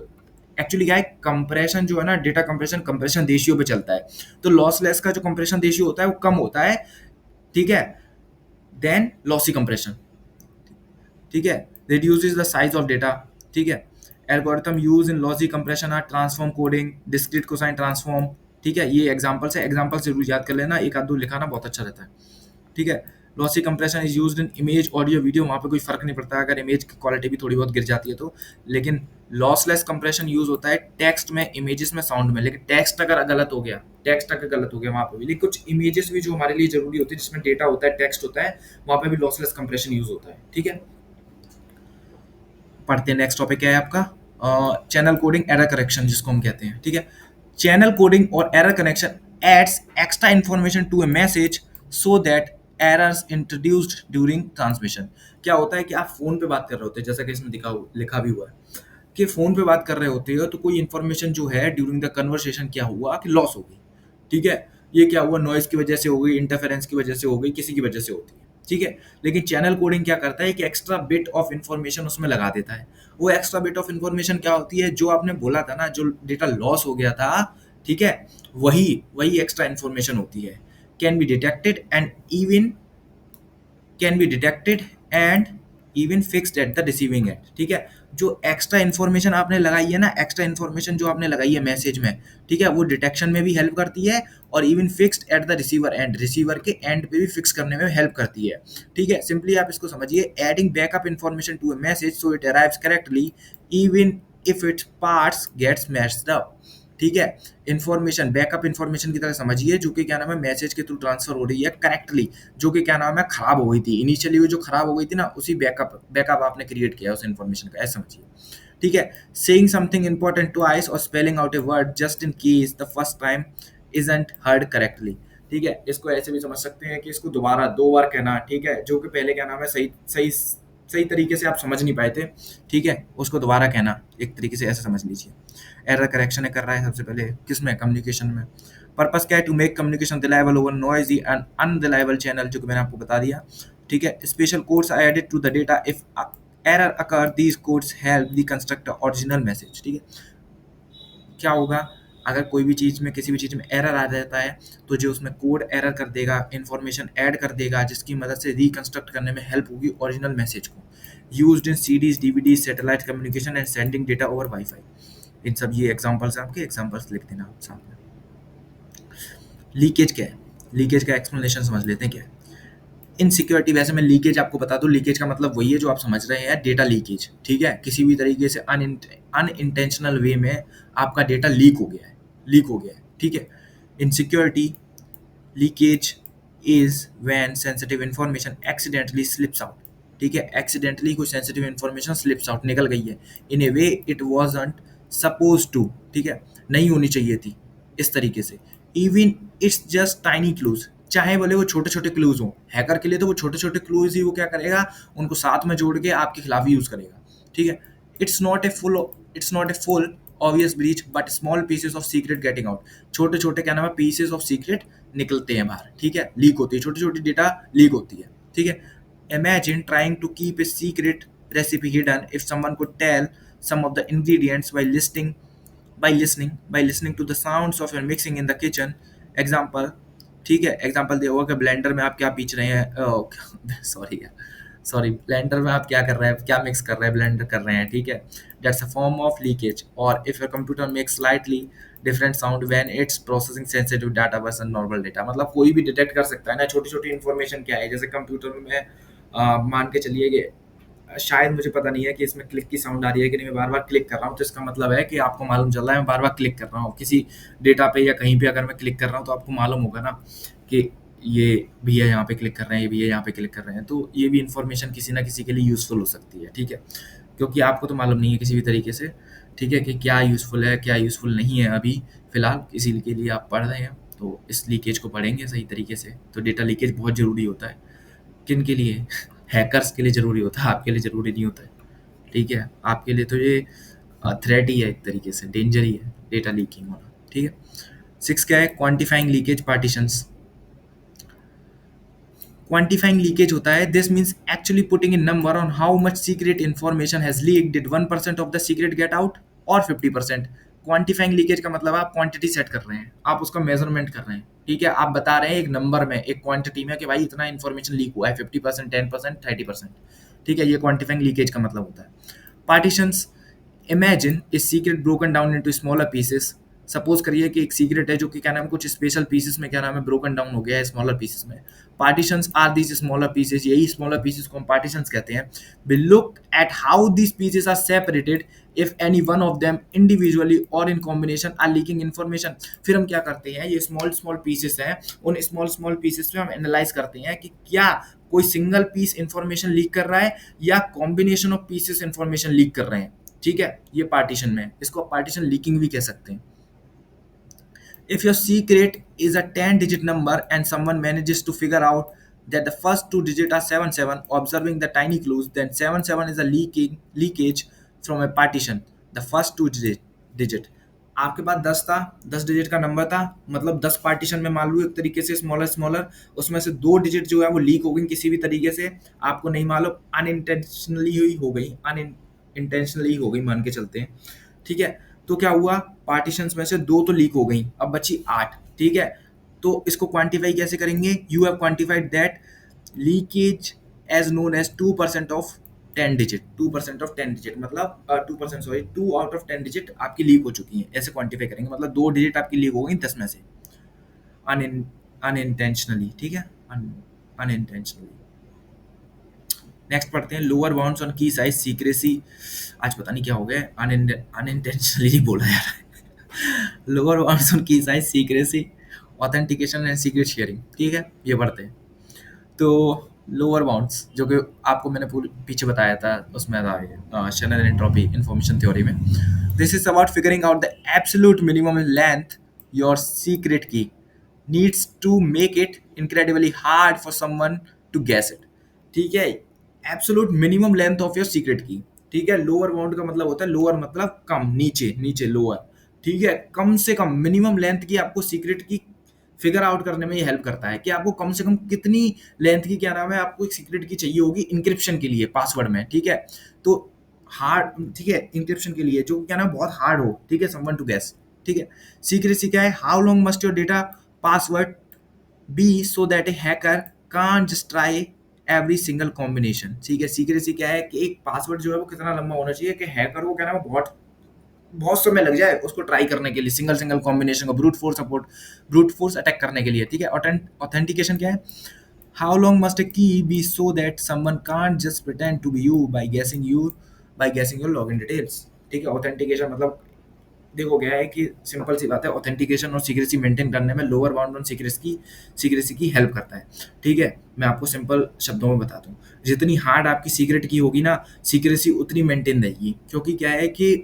एक्चुअली क्या है, कंप्रेशन जो है ना, डेटा कंप्रेशन कंप्रेशन रेशियो पे चलता है, तो लॉसलेस का जो कंप्रेशन रेशियो होता है वो कम होता है। ठीक है, देन लॉसी कंप्रेशन। ठीक है, reduces the size of data। ठीक है, algorithm use in lossy compression are transform coding, discrete cosine transform. ठीक है, ये एग्जांपल्स है, एग्जांपल जरूर याद कर लेना, एक आध दो लिखाना बहुत अच्छा रहता है। ठीक है, lossy compression is used in image audio video, वहाँ पे कोई फर्क नहीं पड़ता अगर इमेज की क्वालिटी भी थोड़ी बहुत गिर जाती है तो। लेकिन लॉसलेस कंप्रेशन यूज होता है टेक्स्ट में, इमेजेस में, साउंड में। लेकिन टेक्स्ट अगर गलत हो गया, टेक्स्ट अगर गलत हो गया वहाँ पे भी, लेकिन कुछ इमेजेस भी जो हमारे लिए जरूरी होती है जिसमें डेटा होता है, टेक्स्ट होता है, वहाँ पे भी लॉसलेस कंप्रेशन यूज होता है। ठीक है, पढ़ते हैं, नेक्स्ट टॉपिक क्या है आपका, चैनल कोडिंग एरर करेक्शन जिसको हम कहते हैं। ठीक है, channel coding or error connection adds extra information to a message so that errors introduced during transmission. क्या होता है कि आप फोन पे बात कर रहे होते हैं, जैसा कि इसमें लिखा भी हुआ है कि फोन पे बात कर रहे होते हो तो कोई इन्फॉर्मेशन जो है ड्यूरिंग द कन्वर्सेशन क्या हुआ कि लॉस हो गई। ठीक है, ये क्या हुआ, नॉइज की वजह से हो गई, इंटरफेरेंस की वजह से हो गई, किसी की वजह से होती है। ठीक है, लेकिन चैनल कोडिंग क्या करता है कि एक्स्ट्रा बिट ऑफ इन्फॉर्मेशन उसमें लगा देता है। वो एक्स्ट्रा बिट ऑफ इन्फॉर्मेशन क्या होती है, जो आपने बोला था ना, जो डेटा लॉस हो गया था, ठीक है, वही वही एक्स्ट्रा इन्फॉर्मेशन होती है। Can be detected and even can be detected and even fixed at the receiving end. ठीक है, जो एक्स्ट्रा इन्फॉर्मेशन आपने लगाई है ना, एक्स्ट्रा इन्फॉर्मेशन जो आपने लगाई है मैसेज में, ठीक है, वो डिटेक्शन में भी हेल्प करती है और even fixed at the receiver and, receiver के एंड पे भी फिक्स करने में हेल्प करती है। ठीक है, सिंपली आप इसको समझिए, adding backup information to a message so it arrives correctly even if it's parts gets matched up. ठीक है, इन्फॉर्मेशन बैकअप इन्फॉर्मेशन की तरह समझिए, जो कि क्या नाम है मैसेज के थ्रू ट्रांसफर हो रही है करेक्टली, जो कि क्या नाम है खराब हो गई थी इनिशियली, वो जो खराब हो गई थी ना, उसी बैकअप बैकअप आपने क्रिएट किया उस इन्फॉर्मेशन का, ऐसा समझिए। ठीक है, सेइंग समथिंग इंपॉर्टेंट ट्वाइस और spelling out a word just in case the first time isn't heard correctly. ठीक है, इसको ऐसे भी समझ सकते हैं कि इसको दोबारा दो बार कहना, ठीक है, जो कि पहले क्या नाम है सही सही सही तरीके से आप समझ नहीं पाए थे, ठीक है, उसको दोबारा कहना, एक तरीके से ऐसे समझ लीजिए। एरर करेक्शन कर रहा है सबसे पहले किसमें, कम्युनिकेशन में। पर्पस क्या है, to make communication reliable over noisy and unreliable channel, जो कि मैंने आपको बता दिया। ठीक है, special codes are added to the data if error occur, these codes help the construct original message. ठीक है, क्या होगा अगर कोई भी चीज़ में, किसी भी चीज़ में एरर आ जाता है, तो जो उसमें कोड एरर कर देगा, इन्फॉर्मेशन ऐड कर देगा, जिसकी मदद से रिकंस्ट्रक्ट करने में हेल्प होगी ओरिजिनल मैसेज को। Used in CDs, DVDs, satellite communication and sending data over Wi-Fi. इन सब ये एग्जांपल्स हैं, आपके एग्जांपल्स लिख देना आप सामने। लीकेज क्या है, लीकेज का एक्सप्लेनेशन समझ लेते हैं क्या है। इनसिक्योरिटी, वैसे मैं लीकेज आपको बता दूं, लीकेज का मतलब वही है जो आप समझ रहे हैं, डेटा लीकेज, ठीक है। किसी भी तरीके से अनइंटेंशनल वे में आपका डेटा लीक हो गया है, ठीक है। Insecurity leakage is when sensitive information accidentally slips out, ठीक है। एक्सीडेंटली कोई सेंसिटिव इंफॉर्मेशन स्लिप्स आउट, निकल गई है, in a way it wasn't supposed to, ठीक है, नहीं होनी चाहिए थी, इस तरीके से। Even it's just tiny clues, चाहे बोले वो छोटे छोटे क्लूज हों, हैकर के लिए तो वो छोटे छोटे क्लूज ही वो क्या करेगा, उनको साथ में जोड़ के आपके खिलाफ यूज करेगा, ठीक है। It's not a full it's not a full obvious breach but small pieces of secret getting out, छोटे छोटे क्या नाम है, पीसेस ऑफ सीक्रेट निकलते हैं बाहर, ठीक है, लीक होती है, छोटी छोटी डेटा लीक होती है, ठीक है। Imagine trying to keep a secret recipe hidden, if someone could tell some of the ingredients by listening to the sounds of your mixing in the kitchen, example, ठीक है, एग्जाम्पल दिया होगा कि blender में आप क्या पीस रहे हैं, सॉरी सॉरी, ब्लेंडर में आप क्या कर रहे हैं, क्या मिक्स कर रहे हैं, ब्लेंडर कर रहे हैं, ठीक है। That's a form of leakage. और if your computer makes slightly different sound when it's processing sensitive data versus normal data, मतलब कोई भी डिटेक्ट कर सकता है ना छोटी छोटी इन्फॉर्मेशन क्या है, जैसे कंप्यूटर में मान के चलिए कि शायद मुझे पता नहीं है कि इसमें क्लिक की साउंड आ रही है कि नहीं, मैं बार बार क्लिक कर रहा हूँ, तो इसका मतलब है कि आपको मालूम चल रहा है मैं बार बार क्लिक कर रहा हूँ किसी डेटा पे या कहीं पे, अगर मैं क्लिक कर रहा हूँ तो आपको मालूम होगा ना कि ये भैया यहाँ पे क्लिक कर रहे हैं, ये भैया यहाँ पे क्लिक कर रहे हैं, तो ये भी इन्फॉर्मेशन किसी ना किसी के लिए यूज़फुल हो सकती है, ठीक है। क्योंकि आपको तो मालूम नहीं है किसी भी तरीके से, ठीक है, कि क्या यूज़फुल है क्या यूज़फुल नहीं है अभी फ़िलहाल, इसी के लिए आप पढ़ रहे हैं, तो इस लीकेज को पढ़ेंगे सही तरीके से। तो डेटा लीकेज बहुत ज़रूरी होता है, किन के लिए, हैकर्स के लिए ज़रूरी होता है, आपके लिए ज़रूरी नहीं होता है, ठीक है। आपके लिए तो ये थ्रेट ही है, एक तरीके से डेंजर ही है डेटा लीकिंग होना, ठीक है। 6 क्या है, quantifying leakage partitions. Quantifying leakage होता है, this means actually putting in number on how much secret information has leaked, did 1% of the secret get out और 50%। क्वांटिफाइंग लीकेज का मतलब आप क्वांटिटी सेट कर रहे हैं, आप उसका मेजरमेंट कर रहे हैं, ठीक है। आप बता रहे हैं एक नंबर में, एक क्वांटिटी में कि भाई इतना इन्फॉर्मेशन लीक हुआ है, 50%, 10%, 30%, ठीक है। ये क्वांटिफाइंग लीकेज का मतलब होता है। Partitions, imagine is secret broken down into smaller pieces, suppose करिए कि एक सीक्रेट है जो कि क्या नाम है कुछ स्पेशल पीसेस में क्या नाम है ब्रोकन डाउन हो गया है स्मॉलर पीसेस में। Partitions are these smaller pieces, यही स्मॉलर पीसेस को हम पार्टीशंस कहते हैं। We look at how these pieces are separated, if any one of them individually और in combination are leaking information. फिर हम क्या करते हैं, ये स्मॉल स्मॉल पीसेस हैं, उन स्मॉल स्मॉल पीसेस पे हम एनालाइज करते हैं कि क्या कोई सिंगल पीस इंफॉर्मेशन लीक कर रहा है या combination of pieces information leak कर रहे हैं, ठीक है। ये पार्टीशन में, इसको पार्टीशन लीकिंग भी कह सकते हैं। If your secret is a 10-digit number and someone manages to figure out that the first two digits are 77, observing the tiny clues, then 77 is a leakage from a partition. The first two digit. आपके पास 10 था, 10 digit का number था, मतलब 10 partition में मान लो एक तरीके से स्मॉलर स्मॉलर, उसमें से 2 डिजिट जो है वो लीक हो गई किसी भी तरीके से, आपको नहीं मालूम, अनइंटेंशनली हुई हो गई, अनइंटेंशनली हो गई मान के चलते हैं, ठीक है। तो क्या हुआ, पार्टीशंस में से 2 तो लीक हो गई, अब बची 8, ठीक है। तो इसको क्वांटिफाई कैसे करेंगे, you have quantified that leakage as known as 2% of 10 digit, 2% of 10 digit, मतलब 2%, सॉरी, 2 आउट ऑफ 10 डिजिट आपकी लीक हो चुकी हैं, ऐसे क्वांटिफाई करेंगे, मतलब 2 डिजिट आपकी लीक हो गई 10 में से, अनइंटेंशनली, ठीक है, अनइंटेंशनली। नेक्स्ट पढ़ते हैं लोअर बाउंड्स ऑन की साइज सीक्रेसी, आज पता नहीं क्या हो गया, अनइंटेंशनली बोला यार। लोअर बाउंड्स ऑन की size secrecy, authentication and secret sharing, ठीक है, ये पढ़ते हैं। तो लोअर बाउंड्स जो कि आपको मैंने पूरे पीछे बताया था, उसमें था ये शनन एंट्रोपी इंफॉर्मेशन थ्योरी में। This is about figuring out the absolute minimum length your secret key needs to make it incredibly hard for someone to guess it, ठीक है। Absolute minimum length of your secret key, ठीक है। Lower bound का मतलब होता है, lower मतलब कम, नीचे, नीचे लोअर, ठीक है। कम से कम मिनिमम लेंथ की आपको सीक्रेट की फिगर आउट करने में ये हेल्प करता है कि आपको कम से कम कितनी लेंथ की क्या नाम है आपको एक सीक्रेट की चाहिए होगी इंक्रिप्शन के लिए पासवर्ड में, ठीक है। तो हार्ड, ठीक है, इंक्रिप्शन के लिए जो क्या नाम बहुत हार्ड हो, ठीक है, समवन टू गैस, ठीक है। सीक्रेसी क्या है, how long must your data password be so that a hacker can't just try every single combination, ठीक है। सीक्रेसी क्या है कि एक पासवर्ड जो है वो कितना लंबा होना चाहिए कि हैकर को क्या नाम बहुत बहुत समय लग जाए उसको ट्राई करने के लिए, सिंगल सिंगल कॉम्बिनेशन का ब्रूट फोर्स अटैक करने के लिए, ठीक है। ऑथेंटिकेशन क्या है? How long must a key be so that someone can't just pretend to be by guessing your login details, ठीक है। ऑथेंटिकेशन मतलब देखो क्या है कि सिंपल सी बात है, ऑथेंटिकेशन और सीक्रेसी मेंटेन करने में लोअर बाउंड ऑन सीक्रेसी की हेल्प करता है, ठीक है। मैं आपको सिंपल शब्दों में बताता हूँ, जितनी हार्ड आपकी सीक्रेट की होगी ना, सीक्रेसी उतनी मेंटेन रहेगी, क्योंकि क्या है कि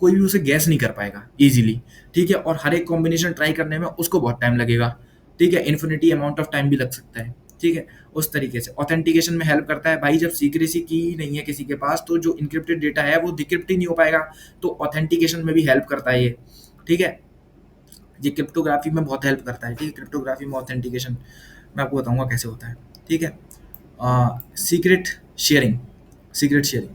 कोई भी उसे गैस नहीं कर पाएगा इजीली, ठीक है। और हर एक कॉम्बिनेशन ट्राई करने में उसको बहुत टाइम लगेगा, ठीक है। इन्फिनिटी अमाउंट ऑफ टाइम भी लग सकता है, ठीक है। उस तरीके से ऑथेंटिकेशन में हेल्प करता है भाई। जब सीक्रेसी की नहीं है किसी के पास, तो जो इनक्रिप्टेड डेटा है वो डिक्रिप्ट ही नहीं हो पाएगा, तो ऑथेंटिकेशन में भी हेल्प करता है ये, ठीक है। ये क्रिप्टोग्राफी में बहुत हेल्प करता है, ठीक है। क्रिप्टोग्राफी में ऑथेंटिकेशन मैं आपको बताऊंगा कैसे होता है, ठीक है। Secret sharing secret sharing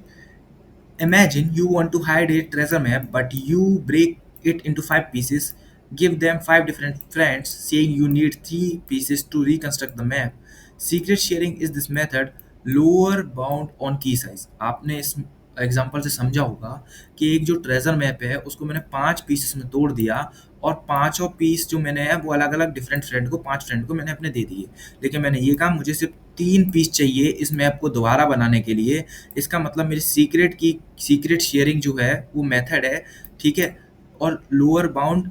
Imagine you want to hide a treasure map, but you break it into five pieces. Give them five different friends, saying you need three pieces to reconstruct the map. Secret sharing is this method lower bound on key size. आपने इस example से समझा होगा कि एक जो treasure map है उसको मैंने पांच पीसेस में तोड़ दिया, और पांचों पीस जो मैंने है वो अलग अलग डिफरेंट फ्रेंड को, पांच फ्रेंड को मैंने अपने दे दिए। लेकिन मैंने ये कहा मुझे सिर्फ तीन पीस चाहिए इस मैप को दोबारा बनाने के लिए। इसका मतलब मेरी सीक्रेट शेयरिंग जो है वो मेथड है, ठीक है। और लोअर बाउंड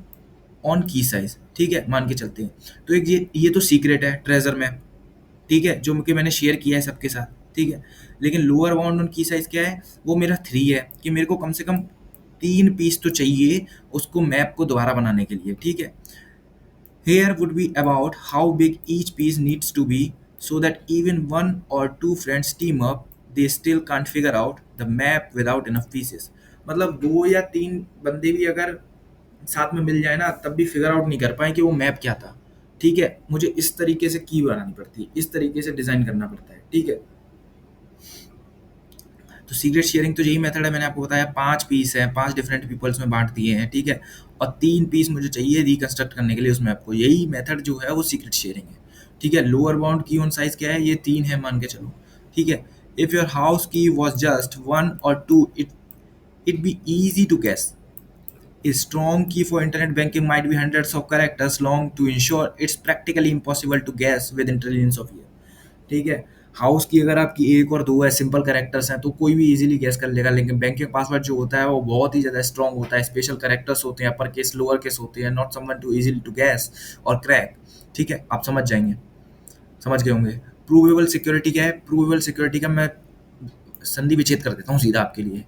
ऑन की साइज, ठीक है, मान के चलते हैं। तो एक ये तो सीक्रेट है ट्रेजर में, ठीक है, जो कि मैंने शेयर किया है सबके साथ, ठीक है। लेकिन लोअर बाउंड ऑन की साइज क्या है? वो मेरा थ्री है, कि मेरे को कम से कम तीन पीस तो चाहिए उसको मैप को दोबारा बनाने के लिए, ठीक है। Here would be about how big each piece needs to be so that even one or two friends team up, they still can't figure out the map without enough pieces. मतलब दो या तीन बंदे भी अगर साथ में मिल जाए ना, तब भी फिगर आउट नहीं कर पाए कि वो मैप क्या था, ठीक है। मुझे इस तरीके से की बनानी पड़ती है, इस तरीके से डिजाइन करना पड़ता है, ठीक है। तो सीक्रेट शेयरिंग तो यही मेथड है, मैंने आपको बताया। पांच पीस है, पांच डिफरेंट पीपल्स में बांट दिए हैं, ठीक है। और तीन पीस मुझे चाहिए रिकंस्ट्रक्ट करने के लिए उस मैप को, यही मेथड जो है वो सीक्रेट शेयरिंग है, ठीक है। लोअर बाउंड की ऑन साइज क्या है? ये तीन है मान के चलो, ठीक है। If your house key was just one or two, it be easy to guess. A strong key for internet banking might be hundreds of characters long to ensure it's practically impossible to guess within trillions of years. ठीक है। House की अगर आपकी एक और दो है simple characters हैं तो कोई भी इजीली गेस कर लेगा, लेकिन बैंकिंग पासवर्ड जो होता है वो बहुत ही ज़्यादा स्ट्रांग होता है, स्पेशल कैरेक्टर्स होते हैं, अपर केस लोअर केस होते हैं, not someone to easily to guess or crack, ठीक है। आप समझ जाएंगे, समझ गए होंगे। प्रूवेबल सिक्योरिटी क्या है? प्रूवेबल सिक्योरिटी का मैं संधि विच्छेद कर देता हूँ सीधा आपके लिए।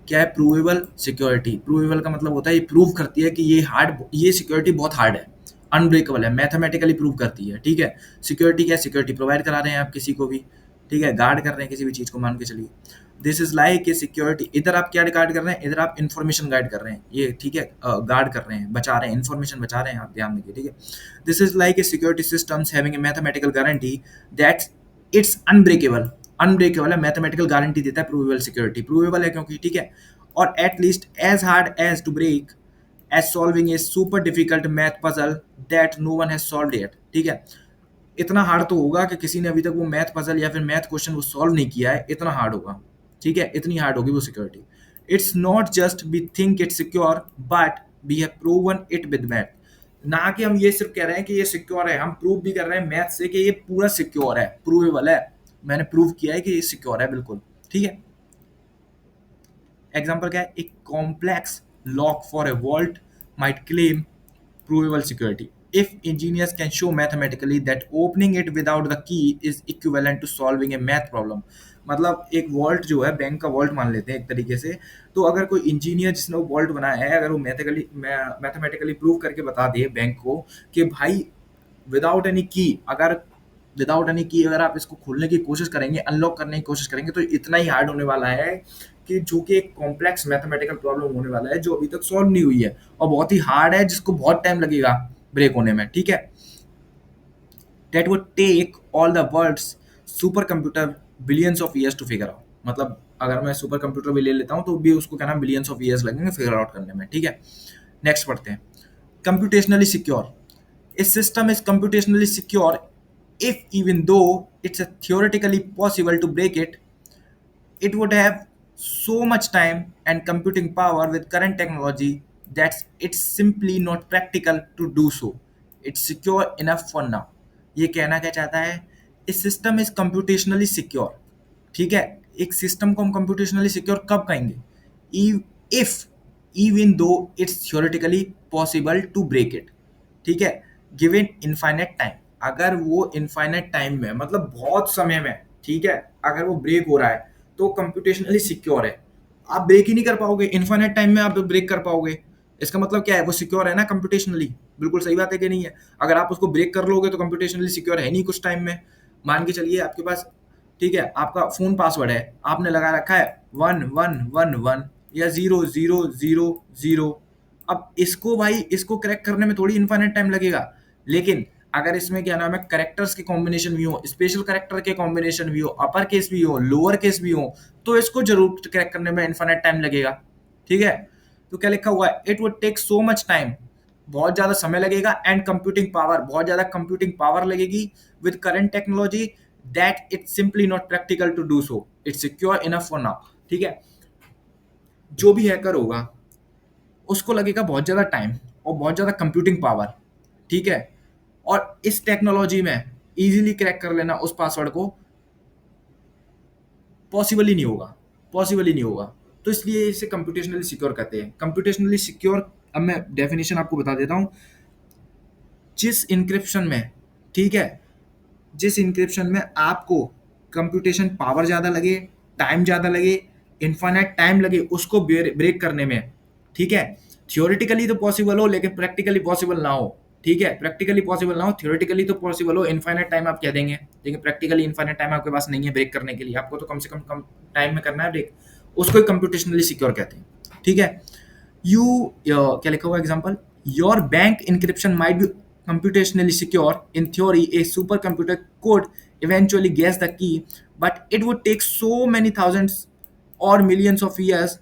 क्या है प्रूवेबल सिक्योरिटी? प्रूवेबल का मतलब होता है ये प्रूव करती है कि ये सिक्योरिटी बहुत हार्ड है, अनब्रेकेबल है, मैथमेटिकली प्रूव करती है, ठीक है। सिक्योरिटी क्या है? सिक्योरिटी प्रोवाइड करा रहे हैं आप किसी को भी, ठीक है, गार्ड कर रहे हैं किसी भी चीज़ को, मान के चलिए। This is like a security. इधर आप क्या गार्ड कर रहे हैं? इधर आप इन्फॉर्मेशन गार्ड कर रहे हैं, ये ठीक है, गार्ड कर रहे हैं, बचा रहे हैं, इन्फॉर्मेशन बचा रहे हैं, आप ध्यान देंगे, ठीक है। This is like a security systems having a mathematical guarantee that it's unbreakable. Unbreakable है, मैथमेटिकल गारंटी देता है प्रूवेबल सिक्योरिटी। प्रूवेबल है क्योंकि, ठीक है, और at least as hard as to break as solving a super difficult math puzzle that no one has solved yet, ठीक है। इतना हार्ड तो होगा कि किसी ने अभी तक वो मैथ पजल या फिर मैथ क्वेश्चन वो सॉल्व नहीं किया है, इतना हार्ड होगा, ठीक है, इतनी हार्ड होगी वो security. It's not just we think it's secure, but we have proven it with math. ना कि हम ये सिर्फ कह रहे हैं कि ये सिक्योर है, हम प्रूव भी कर रहे हैं मैथ से कि ये पूरा सिक्योर है, प्रूवेबल है, मैंने प्रूव किया है कि ये सिक्योर है बिल्कुल, ठीक है। एग्जाम्पल क्या है? एक complex lock for a vault might claim provable security if engineers can show mathematically that opening it without the key is equivalent to solving a math problem। मतलब एक वॉल्ट जो है, बैंक का वॉल्ट मान लेते हैं एक तरीके से, तो अगर कोई इंजीनियर जिसने वो वॉल्ट बनाया है, अगर वो मैथमेटिकली प्रूव करके बता दे बैंक को कि भाई विदाउट एनी की, अगर आप इसको खोलने की कोशिश करेंगे, अनलॉक करने की कोशिश करेंगे, तो इतना ही हार्ड होने वाला है कि जो कि एक कॉम्प्लेक्स मैथमेटिकल प्रॉब्लम होने वाला है जो अभी तक सॉल्व नहीं हुई है, और बहुत ही हार्ड है जिसको बहुत टाइम लगेगा ब्रेक होने में, ठीक है। That would take all the world's super computer billions of years to figure out. मतलब अगर मैं सुपर कंप्यूटर भी ले लेता हूँ तो भी उसको कहना बिलियंस ऑफ ईयर्स लगेंगे फिगर आउट करने में, ठीक है। नेक्स्ट पढ़ते हैं। Computationally secure. A system is computationally secure if, even though it's a theoretically possible to break it, it would have so much time and computing power with current technology that it's simply not practical to do so. It's secure enough for now. ये कहना क्या चाहता है, इस system is computationally secure. ठीक है, एक system को हम कंप्यूटेशनली सिक्योर कब कहेंगे, if even though it's theoretically possible to break it. ठीक है, गिवन इनफाइनाइट टाइम. अगर वो इनफाइनाइट टाइम में मतलब बहुत समय में, ठीक है, अगर वो ब्रेक हो रहा है तो कंप्यूटेशनली सिक्योर है. आप ब्रेक ही नहीं कर पाओगे इनफाइनाइट टाइम में, आप ब्रेक कर पाओगे, इसका मतलब क्या है, वो सिक्योर है ना कंप्यूटेशनली. बिल्कुल सही बात है कि नहीं है. अगर आप उसको ब्रेक कर लोगे तो कंप्यूटेशनली सिक्योर है नहीं कुछ टाइम में. मान के चलिए आपके पास, ठीक है, आपका फोन पासवर्ड है, आपने लगा रखा है 1111 या 0000. अब इसको भाई, इसको क्रैक करने में थोड़ी इनफाइनाइट टाइम लगेगा. लेकिन अगर इसमें क्या नाम है, करेक्टर्स के कॉम्बिनेशन भी हो, स्पेशल करेक्टर के कॉम्बिनेशन भी हो, अपर केस भी हो, लोअर केस भी हो, तो इसको जरूर क्रैक करने में इनफाइनाइट टाइम लगेगा. ठीक है, तो क्या लिखा हुआ है, it would take so much time, बहुत ज्यादा समय लगेगा, एंड कंप्यूटिंग पावर, बहुत ज्यादा कंप्यूटिंग पावर लगेगी with current technology that it's simply not practical to do so. It's secure enough for now. ठीक है, जो भी हैकर होगा उसको लगेगा बहुत ज़्यादा टाइम और बहुत ज़्यादा कंप्यूटिंग पावर. ठीक है, और इस टेक्नोलॉजी में इजीली क्रैक कर लेना उस पासवर्ड को पॉसिबल ही नहीं होगा, पॉसिबल ही नहीं होगा. तो इसलिए इसे कंप्यूटेशनली सिक्योर कहते हैं. कंप्यूटेशनली सिक्योर, अब मैं डेफिनेशन आपको बता देता हूँ. जिस इंक्रिप्शन में, ठीक है, जिस इंक्रिप्शन में आपको कंप्यूटेशन पावर ज़्यादा लगे, टाइम ज़्यादा लगे, इन्फाइनाइट टाइम लगे उसको ब्रेक करने में. ठीक है, थियोरेटिकली तो पॉसिबल हो लेकिन प्रैक्टिकली पॉसिबल ना हो. ठीक है, प्रैक्टिकली पॉसिबल ना हो, थियोरेटिकली तो पॉसिबल हो, इन्फाइनाइट टाइम आप कह देंगे, लेकिन प्रैक्टिकली इन्फाइनाइट टाइम आपके पास नहीं है ब्रेक करने के लिए, आपको तो कम से कम टाइम में करना है ब्रेक, उसको कंप्यूटेशनली सिक्योर कहते हैं. ठीक है, यू क्या लिखा हुआ example, your bank encryption might be computationally secure. In theory, a supercomputer could eventually guess the key, but it would take so many thousands or millions of years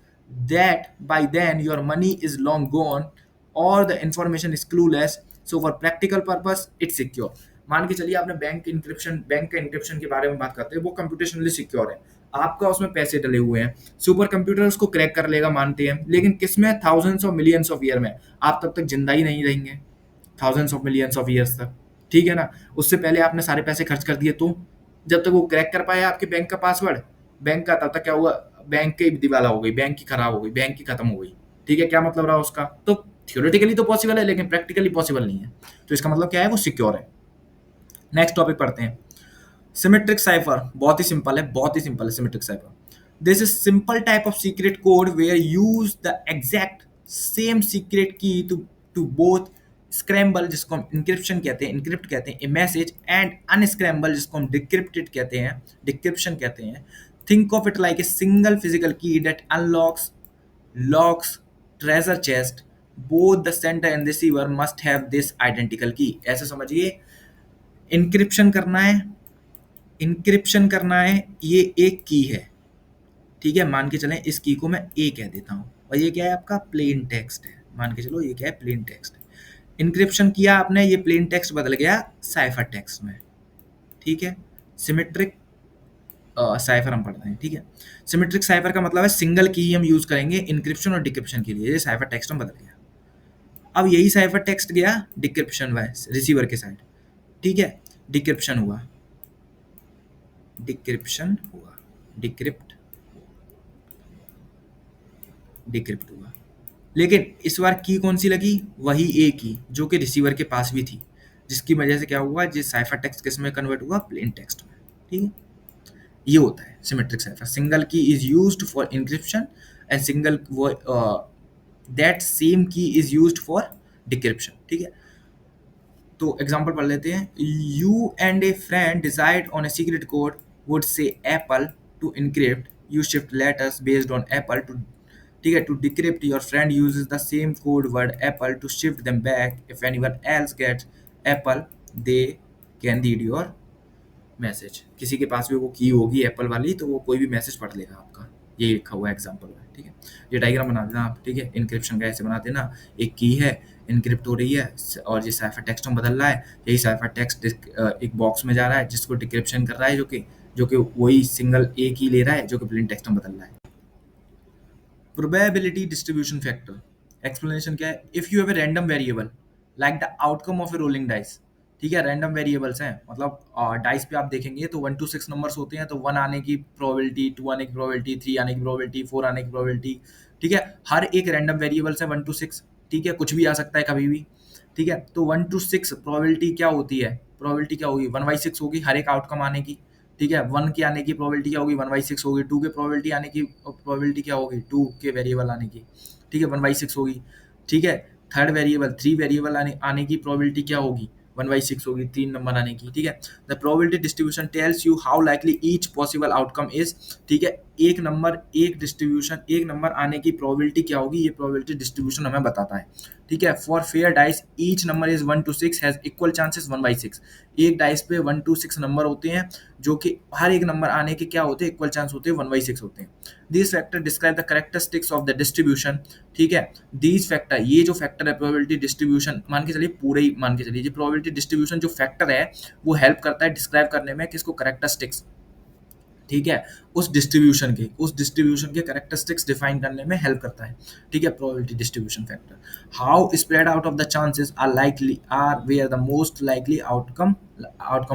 that by then your money is long gone or the information is clueless. So for practical purpose, it's secure. मान के चलिए आपने bank का encryption के बारे में बात करते हैं, वो कंप्यूटेशनली सिक्योर है, आपका उसमें पैसे डले हुए हैं, सुपर कंप्यूटर उसको क्रैक कर लेगा मानते हैं, लेकिन किसमें, थाउजेंड्स और मिलियंस ऑफ ईयर में. आप तब तक जिंदा ही नहीं रहेंगे, thousands of millions of years तक. ठीक है ना, उससे पहले आपने सारे पैसे खर्च कर दिए, तो जब तक वो क्रैक कर पाया आपके बैंक का पासवर्ड, बैंक का, तब तक क्या हुआ, बैंक की दिवाला हो गई, बैंक की खराब हो गई, बैंक की खत्म हो गई. ठीक है, क्या मतलब रहा उसका, तो थियोरेटिकली तो पॉसिबल है लेकिन प्रैक्टिकली पॉसिबल नहीं है. तो इसका मतलब क्या है, वो सिक्योर है. नेक्स्ट टॉपिक पढ़ते हैं, सिमेट्रिक साइफर. बहुत ही सिंपल है, बहुत ही सिंपल है symmetric cipher. This is simple type of secret code where use the exact same secret key to both scramble, जिसको हम इंक्रिप्शन कहते हैं, इनक्रिप्ट कहते हैं, ए मैसेज, एंड अनस्क्रैम्बल, जिसको हम डिक्रिप्टेड कहते हैं, डिक्रिप्शन कहते हैं. Think of it like a single physical key that unlocks, locks treasure chest. Both the sender and receiver must have this identical key. ऐसे समझिए, इंक्रिप्शन करना है, इंक्रिप्शन करना है, ये एक की है. ठीक है, मान के चलें इस की को मैं ए कह देता हूँ, और ये क्या है आपका, प्लेन टेक्स्ट है. मान के चलो ये क्या है, प्लेन टेक्स्ट है. इंक्रिप्शन किया आपने, ये प्लेन टेक्स्ट बदल गया साइफर टेक्स्ट में. ठीक है, सिमेट्रिक साइफर हम पढ़ते हैं. ठीक है, सिमेट्रिक साइफर का मतलब है सिंगल की हम यूज करेंगे इंक्रिप्शन और डिक्रिप्शन के लिए. ये साइफर टेक्स्ट में बदल गया. अब यही साइफर टेक्स्ट गया डिक्रिप्शन वाइज रिसीवर के साइड. ठीक है, डिक्रिप्शन हुआ, डिक्रिप्शन हुआ, डिक्रिप्ट, डिक्रिप्ट हुआ. लेकिन इस बार की कौन सी लगी, वही ए की जो कि रिसीवर के पास भी थी, जिसकी वजह से क्या हुआ, जिस साइफर टेक्स्ट किस में कन्वर्ट हुआ, प्लेन टेक्स्ट में. ठीक है, ये होता है symmetric cipher. Single key is used for encryption and single that same key is used for decryption. ठीक है, तो एग्जांपल पढ़ लेते हैं. You and a friend decide on a secret code word say apple to encrypt, you shift letters based on apple too. ठीक है, to decrypt your friend uses the same code word apple to shift them back. If anyone else gets Apple they can read your message. किसी के पास भी वो की होगी Apple वाली, तो वो कोई भी मैसेज पढ़ लेगा आपका. ये लिखा हुआ है एग्जांपल में. ठीक है, ये डायग्राम बना देना आप. ठीक है, इनक्रिप्शन का ऐसे बना देना, एक की है, इनक्रिप्ट हो रही है, और ये साइफर टेक्स्ट में बदल रहा है. यही साइफर टेक्स्ट एक बॉक्स में जा रहा है जिसको डिक्रिप्शन कर रहा है, जो कि वही सिंगल एक ही ले रहा है, जो कि प्लेन टेक्स्ट में बदल रहा है. प्रोबेबिलिटी डिस्ट्रीब्यूशन फैक्टर, एक्सप्लेनेशन क्या है? If you have a random variable like the outcome of A rolling dice, ठीक है, रैंडम वेरिएबल्स हैं, मतलब डाइस पे आप देखेंगे तो 1 to 6 नंबर्स होते हैं, तो 1 आने की प्रोबेबिलिटी, 2 आने की प्रोबेबिलिटी, 3 आने की प्रोबेबिलिटी, 4 आने की प्रोबेबिलिटी, ठीक है, हर एक रैंडम वेरिएबल्स है 1 to 6, ठीक है, कुछ भी आ सकता है कभी भी, ठीक है, तो 1 to 6 प्रोबेबिलिटी क्या होती है? प्रोबेबिलिटी क्या होगी? 1/6 होगी हर एक आउटकम आने की, ठीक है, 1 के आने की प्रोबेबिलिटी क्या होगी? 1/6 होगी, 2 के प्रोबेबिलिटी आने की प्रोबेबिलिटी क्या होगी? 2 के वेरिएबल आने की, ठीक है, 1/6 होगी, ठीक है, थर्ड वेरिएबल 3 वेरिएबल आने की प्रोबेबिलिटी क्या होगी? 1/6 होगी 3 नंबर आने की, ठीक है। The probability distribution tells you how likely each possible outcome is, ठीक है, एक नंबर एक डिस्ट्रीब्यूशन, एक नंबर आने की प्रोबेबिलिटी क्या होगी, ये प्रोबेबिलिटी डिस्ट्रीब्यूशन हमें बताता है, ठीक है। For fair dice each number is 1 to 6 has equal chances 1/6, एक डाइस पे 1 to 6 नंबर होते हैं, जो कि हर एक नंबर आने के क्या होते हैं? इक्वल चांस होते हैं, 1/6 होते हैं। This factor describe the characteristics of the distribution, ठीक है, दीज फैक्टर, ये जो फैक्टर है प्रोबेबिलिटी डिस्ट्रीब्यूशन, मान के चलिए पूरे ही मान के चलिए, ये प्रोबेबिलिटी डिस्ट्रीब्यूशन जो फैक्टर है वो हेल्प करता है डिस्क्राइब करने में किसको? कैरेक्टरिस्टिक्स, ठीक है, उस डिस्ट्रीब्यूशन के कैरेक्टरिस्टिक्स डिफाइन करने में हेल्प करता है, ठीक है, probability distribution factor. How spread out of the chances are likely are where the most likely outcome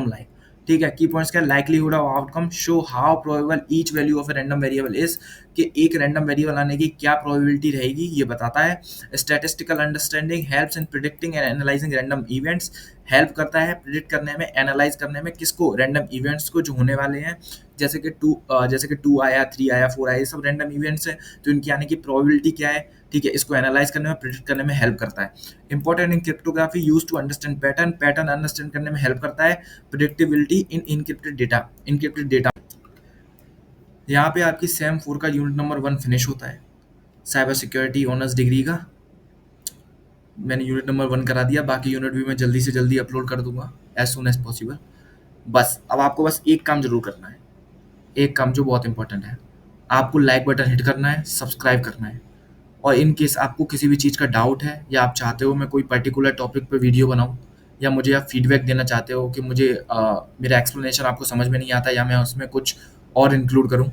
like, ठीक है, की पॉइंट्स क्या? Likelihood of outcome show how probable each value of a random variable is, कि एक random variable आने की क्या probability रहेगी ये बताता है। Statistical understanding helps in predicting and analysing random events, help करता है प्रिडिक्ट करने में, एनालाइज करने में, किसको? रैंडम इवेंट्स को जो होने वाले हैं, जैसे कि 2 आया, 3 आया, 4 आया, ये सब रैंडम इवेंट्स हैं, तो इनकी आने की प्रोबेबिलिटी क्या है, ठीक है, इसको एनालाइज करने में, प्रिडिक्ट करने में हेल्प करता है। Important in cryptography use to understand pattern, pattern understand करने में हेल्प करता है। Predictability in encrypted data. यहाँ पे आपकी सेम 4 का यूनिट नंबर 1 फिनिश होता है, साइबर सिक्योरिटी ऑनर्स डिग्री का। मैंने यूनिट नंबर 1 करा दिया, बाकी यूनिट भी मैं जल्दी से जल्दी अपलोड कर दूंगा एज सुन एज पॉसिबल। बस अब आपको बस एक काम जरूर करना है, एक काम जो बहुत इंपॉर्टेंट है, आपको लाइक बटन हिट करना है, सब्सक्राइब करना है, और इन केस आपको किसी भी चीज़ का डाउट है या आप चाहते हो मैं कोई पर्टिकुलर टॉपिक पे वीडियो बनाऊं, या मुझे आप फीडबैक देना चाहते हो कि मुझे मेरा एक्सप्लेनेशन आपको समझ में नहीं आता या मैं उसमें कुछ और इंक्लूड करूं,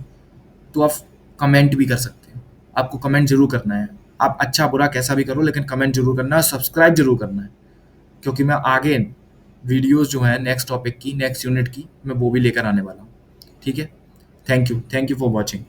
तो आप कमेंट भी कर सकते हैं। आपको कमेंट जरूर करना है, आप अच्छा बुरा कैसा भी करो, लेकिन कमेंट जरूर करना है, सब्सक्राइब जरूर करना है, क्योंकि मैं आगे वीडियोस जो है नेक्स्ट टॉपिक की, नेक्स्ट यूनिट की, मैं वो भी लेकर आने वाला हूँ, ठीक है। Thank you for watching.